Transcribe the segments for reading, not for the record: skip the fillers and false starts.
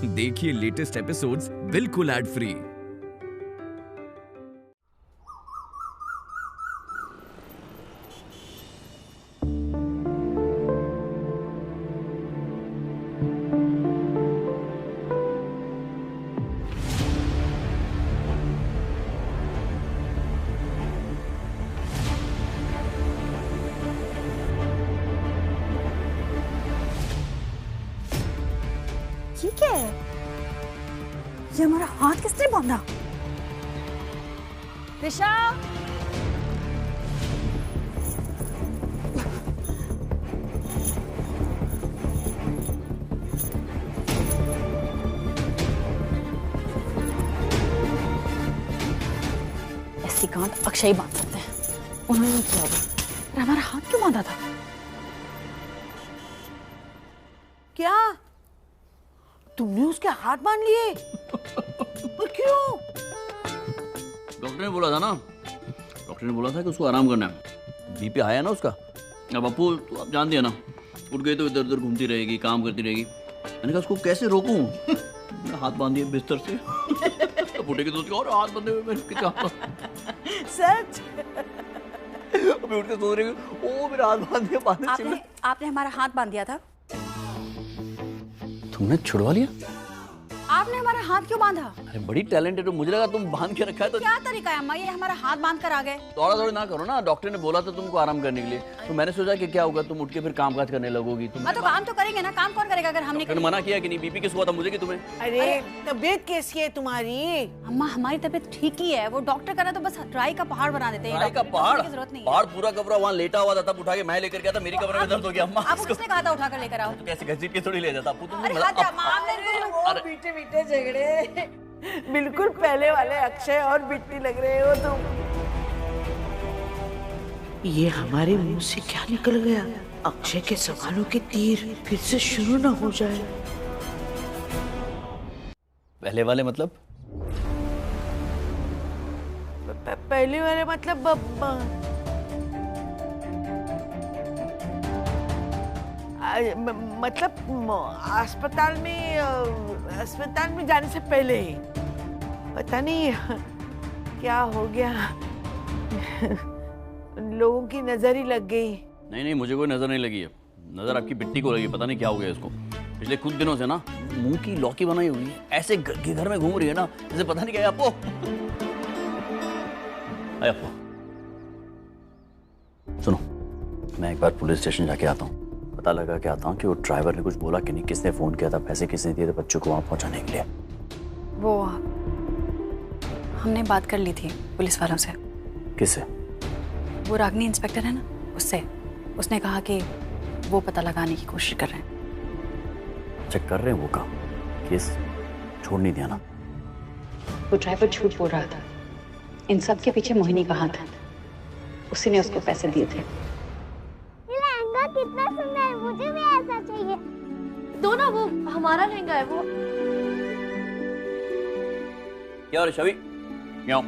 देखिए latest episodes बिल्कुल ad free. ये क्या है? ये हमारा हाथ किसने बांधा? दिशा, ऐसी गांठ अक्षय ही बांध सकते हैं। उन्होंने नहीं किया होगा। पर हमारा हाथ क्यों बांधा था? क्या तुमने उसके हाथ बांध लिए? पर क्यों? डॉक्टर ने बोला था ना, डॉक्टर ने बोला था कि उसको आराम करना है। बीपी हाई है ना उसका। अब अपू तो आप जानती है ना, उठ गई तो इधर उधर घूमती रहेगी, काम करती रहेगी। मैंने कहा उसको कैसे रोकूं? हाथ बांध दिए बिस्तर से। अब उठेगी तो उसके और हाथ बंधे हुए मैंने क्या? सच? अभी उठ के सोच रही हूँ, ओ मेरा हाथ बांध दिया। आपने हमारा हाथ बांध दिया था। तुमने छुड़वा लिया? आपने हमारा हाथ क्यों बांधा? अरे बड़ी टैलेंटेड हो, मुझे लगा तुम बांध के रखा है तो। क्या तरीका है अम्मा, ये हमारा हाथ बांध कर आ गए। दौड़ा दौड़ी ना करो ना, डॉक्टर ने बोला था तुमको आराम करने के लिए। तो मैंने सोचा कि क्या होगा, तुम उठ के फिर काम काज करने लगोगी। तुम तो काम तो करेंगे ना, काम कौन करेगा अगर हमने डॉक्टर ने मना किया कि नहीं? बीपी किस हुआ था, मुझे कि तुम्हें? अरे तबीयत कैसी है तुम्हारी? अम्मा हमारी तबीयत ठीक ही है। वो डॉक्टर करा तो बस ट्राई का पहाड़ बना देते हैं। ट्राई का पहाड़? जरूरत नहीं है। पहाड़ पूरा कपड़ा वहाँ लेटा हुआ था, तब उठा के मैं लेकर गया था। मेरी कमरे में दर्द हो गया। अम्मा आपको किसने कहा था उठाकर लेकर आओ? तो कैसे घसीट के थोड़ी ले जाता। आपको तुम वो मीठे मीठे झगड़े बिल्कुल पहले वाले अक्षय और बिट्टी लग रहे हो तुम। ये हमारे मुंह से क्या निकल गया? अक्षय के सवालों के तीर फिर से शुरू ना हो जाए। पहले वाले मतलब? पहले वाले मतलब मतलब अस्पताल में जाने से पहले ही पता नहीं क्या हो गया। लोगों की नजर ही लग गई। नहीं, मुझे कोई नजर नहीं लगी है। नजर आपकी बिट्टी को लगी। पता नहीं क्या हो गया इसको। पिछले कुछ दिनों से ना मुंह की लौकी बनाई हुई है, ऐसे घर में घूम रही है ना, जैसे पता नहीं क्या है। आपको सुनो, मैं एक बार पुलिस स्टेशन जाके आता हूँ, पता लगा के आता हूँ कि वो ड्राइवर ने कुछ बोला कि नहीं, किसने फोन किया था, पैसे किसने दिए थे बच्चों को वहां पहुंचाने के लिए। वो हमने बात कर ली थी पुलिस वालों से। किससे? वो रागनी इंस्पेक्टर है ना, उससे। उसने कहा कि वो पता लगाने की कोशिश कर रहे हैं। चेक कर रहे हैं वो काम, केस छोड़ नहीं दिया ना? वो ड्राइवर झूठ बोल रहा था। इन सब के पीछे मोहिनी का हाथ है। उसी ने उसको पैसे दिए थे। ये लहंगा कितना सुंदर है, मुझे भी ऐसा चाहिए। दो ना, वो हमारा लहंगा है वो। क्या हो शवी? यहाँ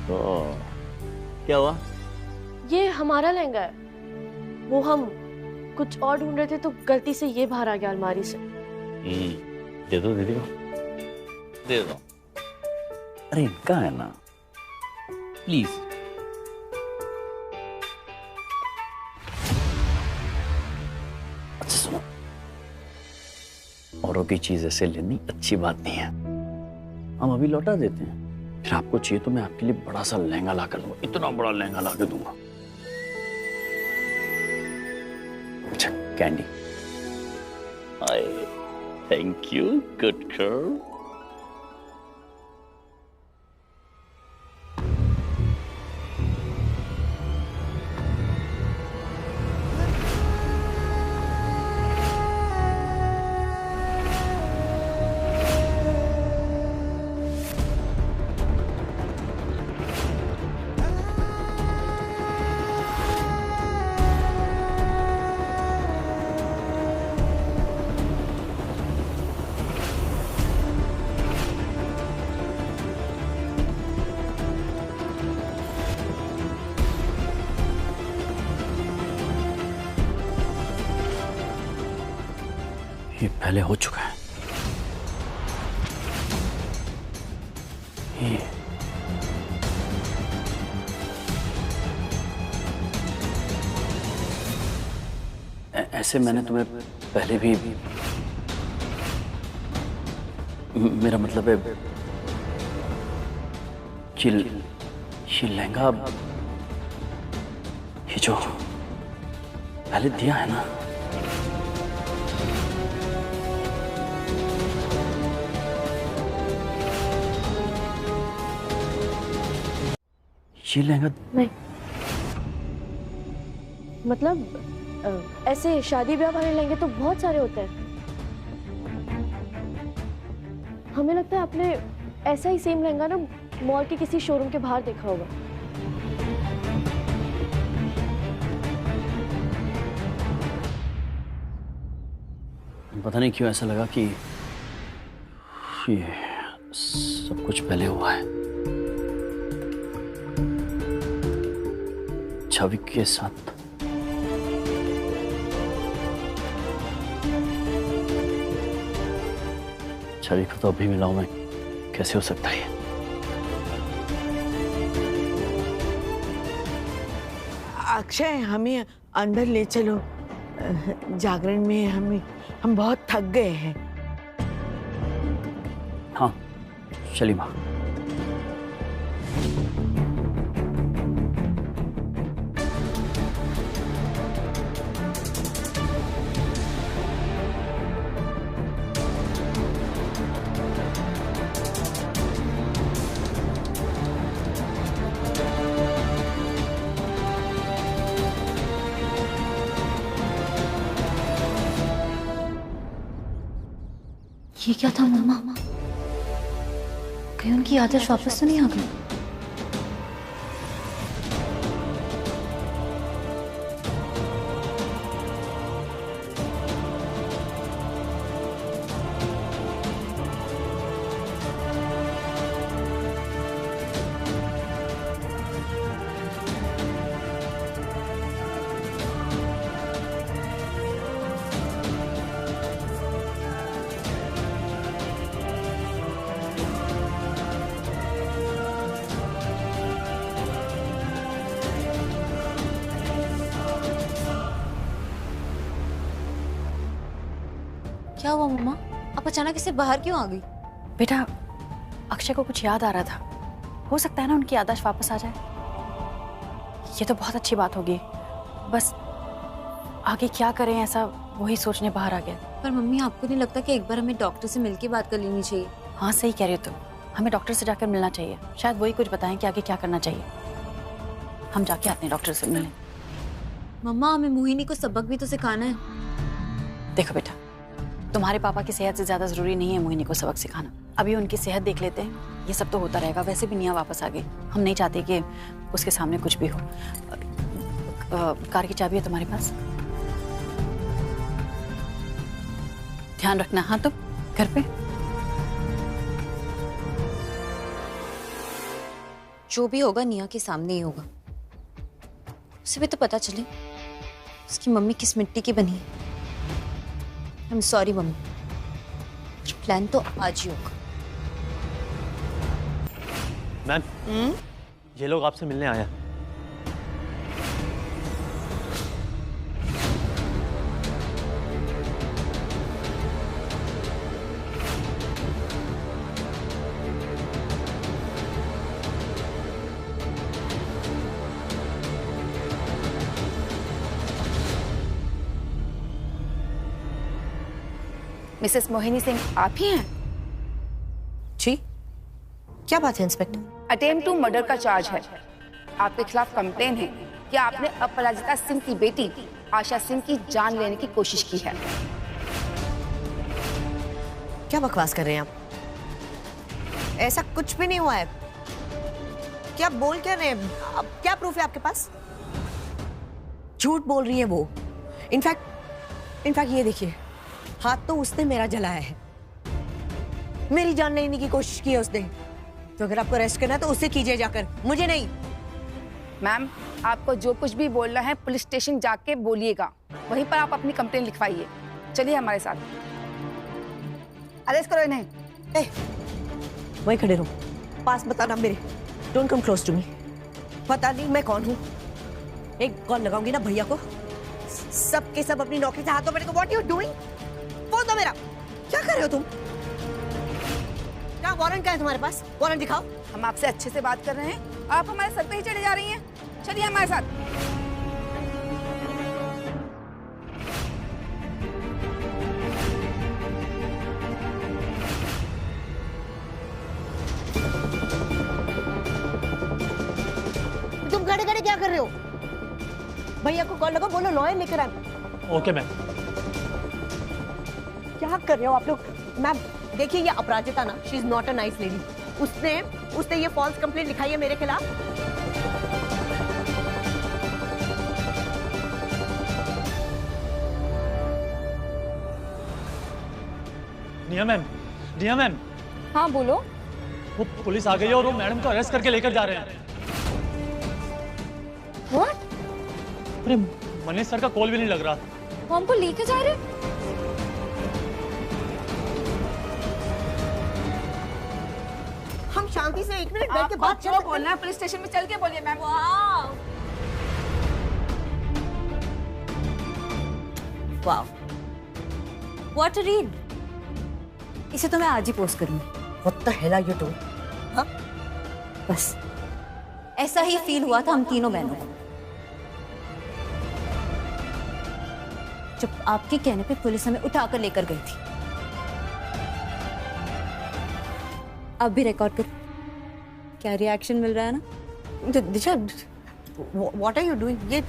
तो क्या हुआ? ये हमारा लहंगा है। वो हम कुछ और ढूंढ रहे थे तो गलती से ये बाहर आ गया अलमारी से। दे दो दीदी को, दे दो। अरे इनका है ना, प्लीज। अच्छा सुनो, औरों की चीज ऐसे लेनी अच्छी बात नहीं है। हम अभी लौटा देते हैं, फिर आपको चाहिए तो मैं आपके लिए बड़ा सा लहंगा ला कर दूंगा। इतना बड़ा लहंगा ला कर दूंगा। अच्छा candy, thank you good girl. ये पहले हो चुका है। ये ऐसे मैंने तुम्हें पहले भी, मेरा मतलब है ये लहंगा ये जो पहले दिया है ना, ये लहंगा नहीं, मतलब ऐसे शादी ब्याह वाले लहंगे तो बहुत सारे होते हैं। हमें लगता है आपने ऐसा ही सेम लहंगा ना मॉल के किसी शोरूम के बाहर देखा होगा। पता नहीं क्यों ऐसा लगा कि ये सब कुछ पहले हुआ है छवि के साथ। छवि को तो अभी मिलाऊं मैं, कैसे हो सकता है? अक्षय, हमें अंदर ले चलो। जागरण में हम बहुत थक गए हैं। हाँ चलिए माँ। ये क्या था मम्मा? कहीं उनकी आदर्श वापस तो नहीं आ गई? क्या हुआ मम्मा? आप अचानक इससे बाहर क्यों आ गई? बेटा, अक्षय को कुछ याद आ रहा था। हो सकता है ना उनकी याददाश्त वापस आ जाए। ये तो बहुत अच्छी बात होगी। बस आगे क्या करें ऐसा वही सोचने बाहर आ गया। पर मम्मी, आपको नहीं लगता कि एक बार हमें डॉक्टर से मिलके बात कर लेनी चाहिए? हाँ सही कह रही हो तुम। हमें डॉक्टर से जाकर मिलना चाहिए। शायद वही कुछ बताएं कि आगे क्या करना चाहिए। हम जाके आते हैं डॉक्टर से मिलने। मम्मा, हमें मोहिनी को सबक भी तो सिखाना है। देखो बेटा, तुम्हारे पापा की सेहत से ज्यादा जरूरी नहीं है मोहिनी को सबक सिखाना। अभी उनकी सेहत देख लेते हैं। ये सब तो होता रहेगा। वैसे भी निया वापस आ गई। हम नहीं चाहते कि उसके सामने कुछ भी हो। कार की चाबी है तुम्हारे पास? ध्यान रखना हाँ तुम घर पे। जो भी होगा निया के सामने ही होगा। उसे भी तो पता चले उसकी मम्मी किस मिट्टी की बनी है। I am sorry mummy, plan तो आज ही होगा। मैम, ये लोग आपसे मिलने आए हैं। मिसेस मोहिनी सिंह आप ही हैं? जी, क्या बात है इंस्पेक्टर? अटेम्प्ट टू मर्डर का चार्ज है। आपके खिलाफ कंप्लेन है कि आपने अपराजिता सिंह की बेटी आशा सिंह की जान लेने की कोशिश की है। क्या बकवास कर रहे हैं आप? ऐसा कुछ भी नहीं हुआ है। क्या बोल क्या रहे हैं? अब क्या प्रूफ है आपके पास? झूठ बोल रही है वो। इनफैक्ट ये देखिए, हाथ तो उसने मेरा जलाया है। मेरी जान लेने की कोशिश की है उसने। तो अगर आपको अरेस्ट करना है तो उससे कीजिए जाकर, मुझे नहीं। मैम, आपको जो कुछ भी बोलना है पुलिस स्टेशन जाके बोलिएगा। वहीं पर आप अपनी कंप्लेन लिखवाइए। चलिए हमारे साथ। अरेस्ट करो इन्हें। वहीं खड़े रहो, पास बताना मेरे। Don't come close to me. पता नहीं मैं कौन हूँ। एक कॉल लगाऊंगी ना भैया को, सब के सब अपनी नौकरी से हाथों में। What you doing? फोन दो मेरा। क्या कर रहे हो तुम? क्या वारंट का है तुम्हारे पास? वारंट दिखाओ। हम आपसे अच्छे से बात कर रहे हैं, आप हमारे सर पे ही चढ़े जा रही हैं। चलिए हमारे साथ। तुम खड़े खड़े क्या कर रहे हो? भैया को कॉल लगाओ, बोलो लॉयर लेकर आए। Okay ma'am. क्या कर रहे हो आप लोग? मैम देखिए, ये अपराजिता ना, she is not a nice lady. उसने ये फॉल्स कंप्लेंट लिखाई है मेरे खिलाफ। निया मैम, निया मैम, हाँ बोलो। वो पुलिस आ गई है और वो मैडम को अरेस्ट करके लेकर जा रहे हैं। What? अरे मनीष सर का कॉल भी नहीं लग रहा। वो हमको लेके जा रहे? हम शांति से 1 मिनट बैठ के आपको बात जो बोलना है पुलिस स्टेशन में चल के बोलिए मैम। वाह, व्हाट अ रीड। इसे तो मैं आज ही पोस्ट करूंगी। What the hell are you doing? हाँ? बस ऐसा ही फील हुआ था हम तीनों बहनों को जब आपके कहने पे पुलिस हमें उठाकर लेकर गई थी। अब भी रिकॉर्ड कर। क्या रिएक्शन मिल रहा है ना? दिशा, what are you doing? ये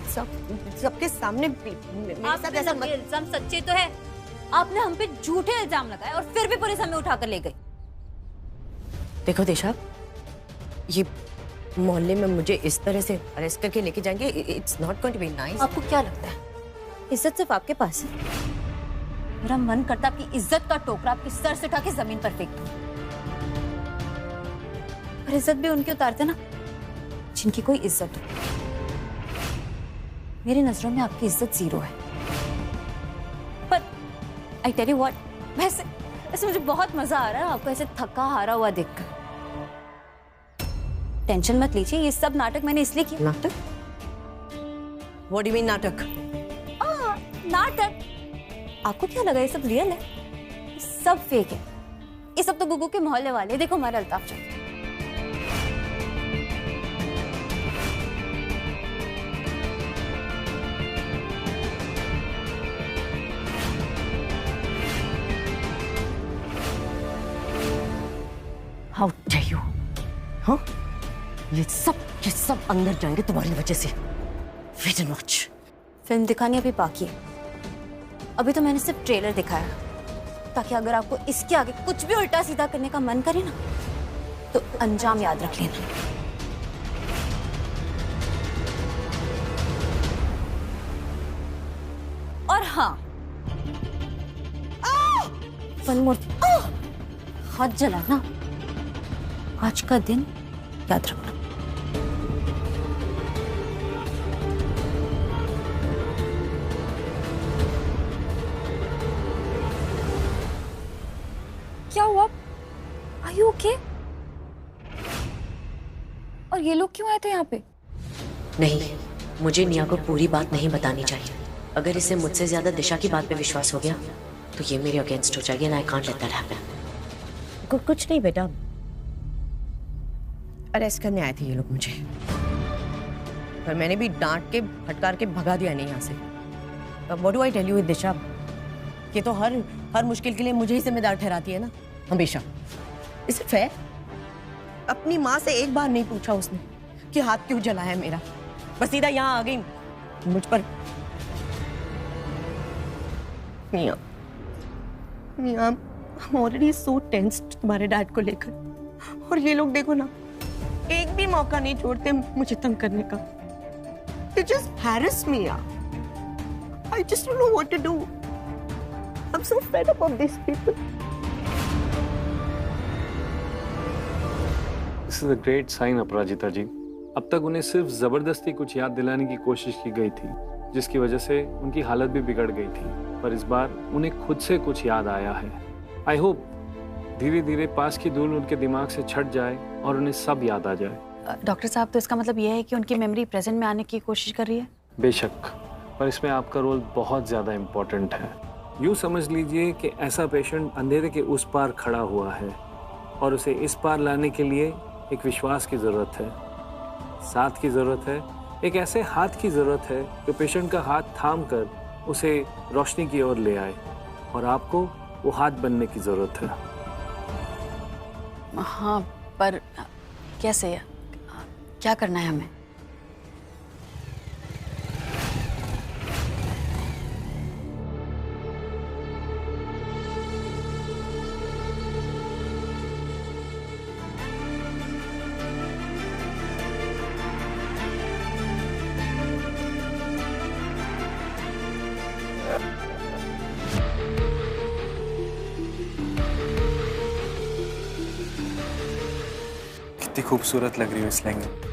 सबके सामने मेरे साथ ऐसा मत। इल्जाम सच्चे तो है। आपने हम पे झूठे इल्जाम लगाए और फिर भी पुलिस हमें उठाकर ले गई। देखो दिशा, ये मोहल्ले में मुझे इस तरह से अरेस्ट करके लेके जाएंगे, it's not going to be nice. आपको क्या लगता है इज्जत सिर्फ आपके पास है? मेरा मन करता आपकी इज्जत का टोकरा आपके सर से उठा के जमीन पर फेंक दूं। पर इज्जत भी उनके उतारते ना जिनकी कोई इज्जत हो। मेरी नजरों में आपकी इज्जत 0 है। पर आई टेल यू व्हाट, वैसे मुझे बहुत मजा आ रहा है आपको ऐसे थका हारा हुआ देखकर। टेंशन मत लीजिए, ये सब नाटक मैंने इसलिए किया। नाटक? What do you mean नाटक? नाटक? आपको क्या लगा ये सब रियल है? ये सब फेक है। ये सब तो गुगू के मोहल्ले वाले। देखो हमारा अल्ताफ चाचा। How dare you? हाँ? ये सब अंदर जाएंगे तुम्हारी वजह से। Wait and watch. फिल्म दिखानी अभी बाकी है। अभी तो मैंने सिर्फ ट्रेलर दिखाया ताकि अगर आपको इसके आगे कुछ भी उल्टा सीधा करने का मन करे ना तो अंजाम याद रख लेना। और हाँ, वन मोर, हाथ जला ना, आज का दिन याद रखना। क्या हुआ? Are you okay? और ये लोग क्यों आए थे यहाँ पे? नहीं, मुझे निया को पूरी बात नहीं बतानी चाहिए। अगर इसे मुझसे ज्यादा दिशा की बात पे विश्वास हो गया तो ये मेरे अगेंस्ट हो जाएगी। I can't let that happen. कुछ नहीं बेटा, अरेस्ट करने आए थे ये लोग मुझे, पर मैंने भी डांट के फटकार के भगा दिया नहीं यहाँ से। What do I tell you दिशा, ये तो हर मुश्किल के लिए मुझे ही जिम्मेदार ठहराती है ना हमेशा। Is it fair? अपनी माँ से एक बार नहीं पूछा उसने कि हाथ क्यों जला है मेरा, बस सीधा यहाँ आ गई मुझ पर। मियां, I'm already so tensed तुम्हारे डैड को लेकर, और ये लोग देखो ना, एक भी मौका नहीं छोड़ते मुझे तंग करने का। They just harass me, यार। I just don't know what to do. I'm so fed up of these people. This is a great sign, अपराजिता जी। अब तक उन्हें सिर्फ जबरदस्ती कुछ याद दिलाने की कोशिश की गई थी, जिसकी वजह से उनकी हालत भी बिगड़ गई थी। पर इस बार उन्हें खुद से कुछ याद आया है। आई होप धीरे धीरे पास की धूल उनके दिमाग से छट जाए और उन्हें सब याद आ जाए। डॉक्टर साहब, तो इसका मतलब ये है कि उनकी मेमोरी प्रेजेंट में आने की कोशिश कर रही है? बेशक, पर इसमें आपका रोल बहुत ज़्यादा इम्पोर्टेंट है। यूँ समझ लीजिए कि ऐसा पेशेंट अंधेरे के उस पार खड़ा हुआ है और उसे इस पार लाने के लिए एक विश्वास की ज़रूरत है, साथ की ज़रूरत है, एक ऐसे हाथ की ज़रूरत है जो पेशेंट का हाथ थाम कर उसे रोशनी की ओर ले आए, और आपको वो हाथ बनने की ज़रूरत है। हाँ, पर कैसे? क्या करना है हमें? कितनी खूबसूरत लग रही हो इस लहंगे।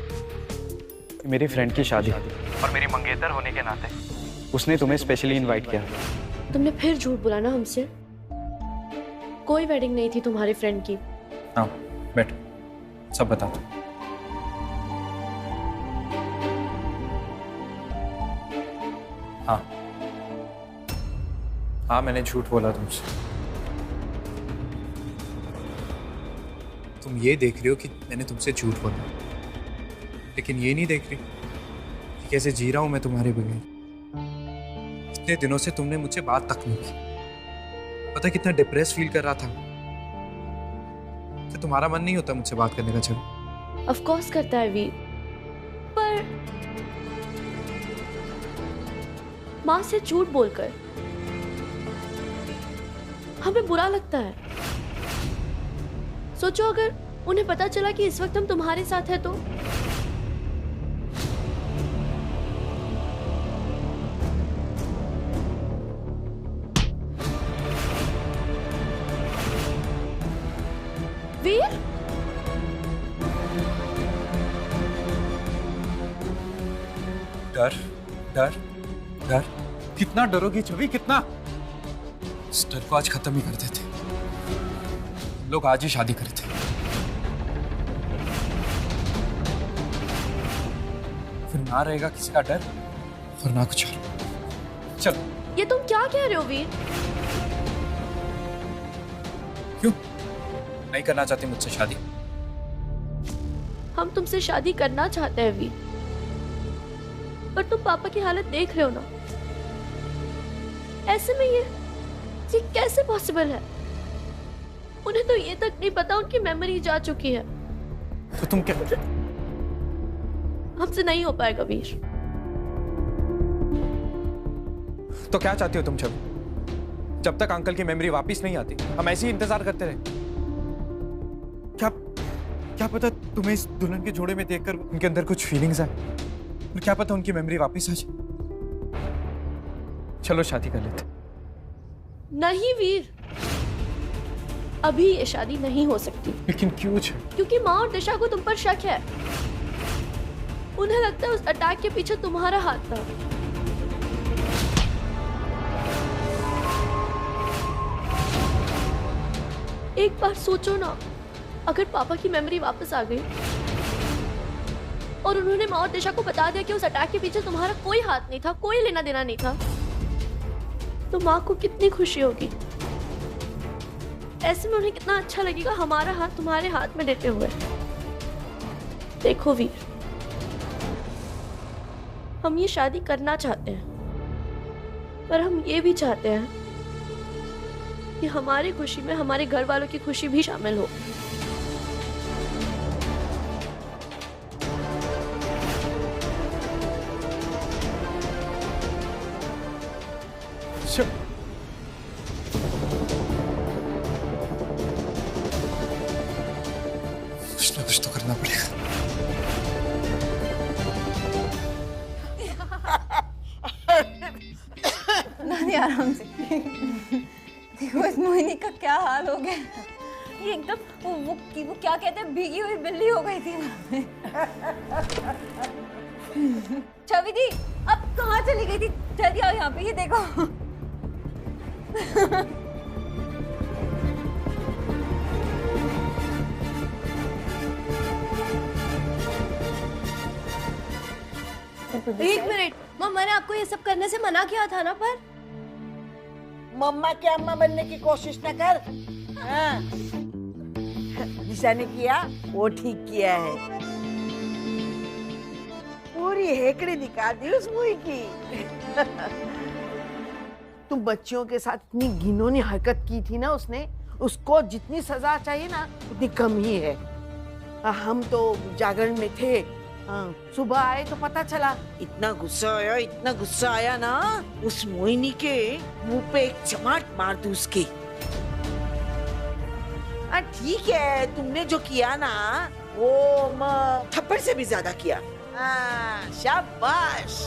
मेरी फ्रेंड की शादी और मेरी मंगेतर होने के नाते उसने तुम्हें स्पेशली इनवाइट किया। तुमने फिर झूठ बोला ना हमसे। कोई वेडिंग नहीं थी तुम्हारे फ्रेंड की। हाँ, बैठ, सब बता दो। हाँ हाँ, मैंने झूठ बोला तुमसे। तुम ये देख रही हो कि मैंने तुमसे झूठ बोला, लेकिन ये नहीं देख रही कि कैसे जी रहा हूं मैं तुम्हारे बगैर। इतने दिनों से तुमने मुझसे बात तक नहीं की। पता कितना डिप्रेस फील कर रहा था। तो तुम्हारा मन नहीं होता मुझसे बात करने का? चलो, ऑफ कोर्स करता है वीर, पर माँ से झूठ बोलकर हमें बुरा लगता है। सोचो अगर उन्हें पता चला कि इस वक्त हम तुम्हारे साथ हैं तो। वीर, डर डर डर, कितना डरोगी छवि, कितना? इस डर को आज खत्म ही कर देते। लोग आज ही शादी करते। फिर ना रहेगा किसी का डर और ना कुछ और। चल। ये तुम क्या कह रहे हो वीर? क्यों नहीं करना चाहती मुझसे शादी? हम तुमसे शादी करना चाहते हैं वीर, पर तुम पापा की हालत देख रहे हो ना। ऐसे में ये कैसे पॉसिबल है? उन्हें तो ये तक नहीं पता उनकी मेमोरी जा चुकी है। तो तुम क्या? हमसे नहीं हो पाएगा वीर। तो क्या चाहती हो तुम छवि? जब तक अंकल की मेमोरी वापस नहीं आती हम ऐसे ही इंतजार करते रहे? क्या क्या पता तुम्हें इस दुल्हन के जोड़े में देखकर उनके अंदर कुछ फीलिंग्स आए, और क्या पता उनकी मेमोरी वापस आ जाए। चलो शादी कर लेते। नहीं वीर, अभी ये शादी नहीं हो सकती। लेकिन क्यों? क्योंकि माँ और दिशा को तुम पर शक है। उन्हें लगता है उस अटैक के पीछे तुम्हारा हाथ था। एक बार सोचो ना, अगर पापा की मेमोरी वापस आ गई और उन्होंने माँ और दिशा को बता दिया कि उस अटैक के पीछे तुम्हारा कोई हाथ नहीं था, कोई लेना देना नहीं था, तो माँ को कितनी खुशी होगी। ऐसे में उन्हें कितना अच्छा लगेगा हमारा हाथ तुम्हारे हाथ में देते हुए। देखो वीर, हम ये शादी करना चाहते हैं, पर हम ये भी चाहते हैं कि हमारी खुशी में हमारे घर वालों की खुशी भी शामिल हो। कुछ ना कुछ तो करना पड़ेगा। नानी आराम से। देखो इस मोहिनी का क्या हाल हो गया। ये एकदम वो क्या कहते हैं, भीगी हुई बिल्ली हो गई थी। छवि दी अब कहाँ चली गई थी? जल्दी आओ यहाँ पे, ये देखो। एक मिनट माँ, मैंने आपको ये सब करने से मना किया था ना। पर मम्मा के अम्मा बनने की कोशिश न कर। हाँ। निशा ने किया वो ठीक किया है, पूरी हेकड़ी निकाल दी उस मुई की। तुम बच्चियों के साथ इतनी घिनौनी हरकत की थी ना उसने, उसको जितनी सजा चाहिए ना उतनी कम ही है। हम तो जागरण में थे, सुबह आए तो पता चला। इतना गुस्सा आया ना, उस मोहिनी के मुंह पे एक चमाट मार दूं उसकी। ठीक है, तुमने जो किया ना वो थप्पड़ से भी ज्यादा किया। शाबाश।